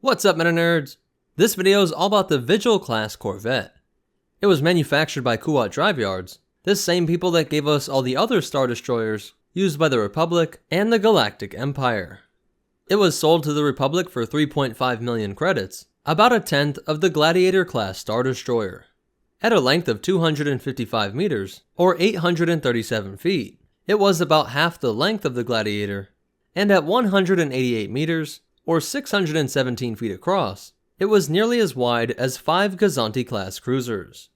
What's up, Meta Nerds? This video is all about the Vigil-class Corvette. It was manufactured by Kuat Drive Yards, the same people that gave us all the other Star Destroyers used by the Republic and the Galactic Empire. It was sold to the Republic for 3.5 million credits, about a tenth of the Gladiator-class Star Destroyer. At a length of 255 meters, or 837 feet, it was about half the length of the Gladiator, and at 188 meters, or 617 feet across, it was nearly as wide as 5 Wasantwisut-class cruisers.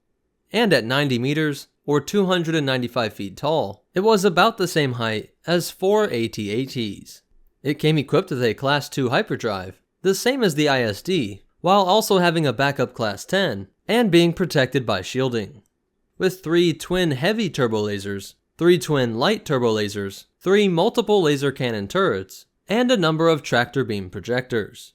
And at 90 meters, or 295 feet tall, it was about the same height as 4 AT-ATs. It came equipped with a Class 2 hyperdrive, the same as the ISD, while also having a backup Class 10, and being protected by shielding. With 3 twin heavy turbo lasers, 3 twin light turbo lasers, 3 multiple laser cannon turrets, and a number of tractor beam projectors.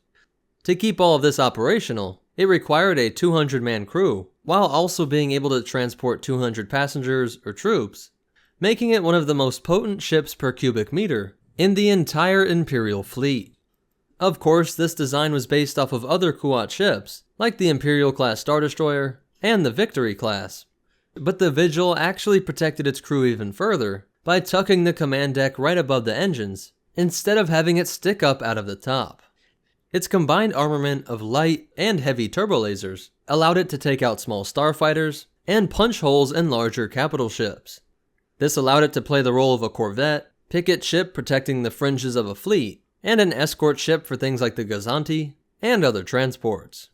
To keep all of this operational, it required a 200-man crew, while also being able to transport 200 passengers or troops, making it one of the most potent ships per cubic meter in the entire Imperial Fleet. Of course, this design was based off of other Kuat ships, like the Imperial-class Star Destroyer and the Victory-class. But the Vigil actually protected its crew even further by tucking the command deck right above the engines, instead of having it stick up out of the top. Its combined armament of light and heavy turbo lasers allowed it to take out small starfighters and punch holes in larger capital ships. This allowed it to play the role of a corvette, picket ship protecting the fringes of a fleet, and an escort ship for things like the Gazanti and other transports.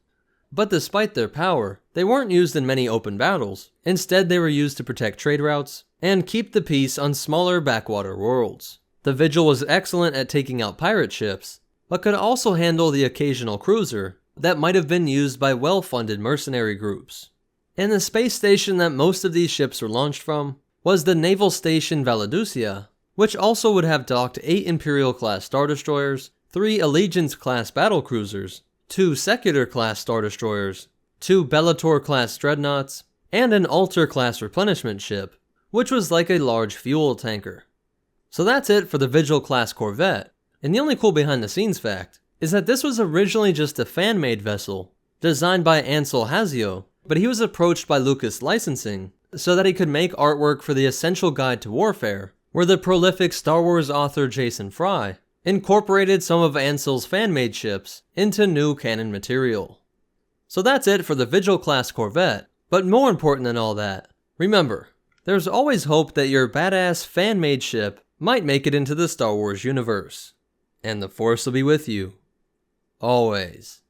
But despite their power, they weren't used in many open battles. Instead, they were used to protect trade routes and keep the peace on smaller backwater worlds. The Vigil was excellent at taking out pirate ships, but could also handle the occasional cruiser that might have been used by well-funded mercenary groups. And the space station that most of these ships were launched from was the Naval Station Valladucia, which also would have docked 8 Imperial-class Star Destroyers, 3 Allegiance-class battlecruisers, 2 Secular-class Star Destroyers, 2 Bellator-class Dreadnoughts, and an Alter-class replenishment ship, which was like a large fuel tanker. So that's it for the Vigil-class Corvette, and the only cool behind-the-scenes fact is that this was originally just a fan-made vessel, designed by Ansel Hazio, but he was approached by Lucas Licensing so that he could make artwork for the Essential Guide to Warfare, where the prolific Star Wars author Jason Fry incorporated some of Ansel's fan-made ships into new canon material. So that's it for the Vigil-class Corvette, but more important than all that, remember, there's always hope that your badass fan-made ship might make it into the Star Wars universe. And the Force will be with you. Always.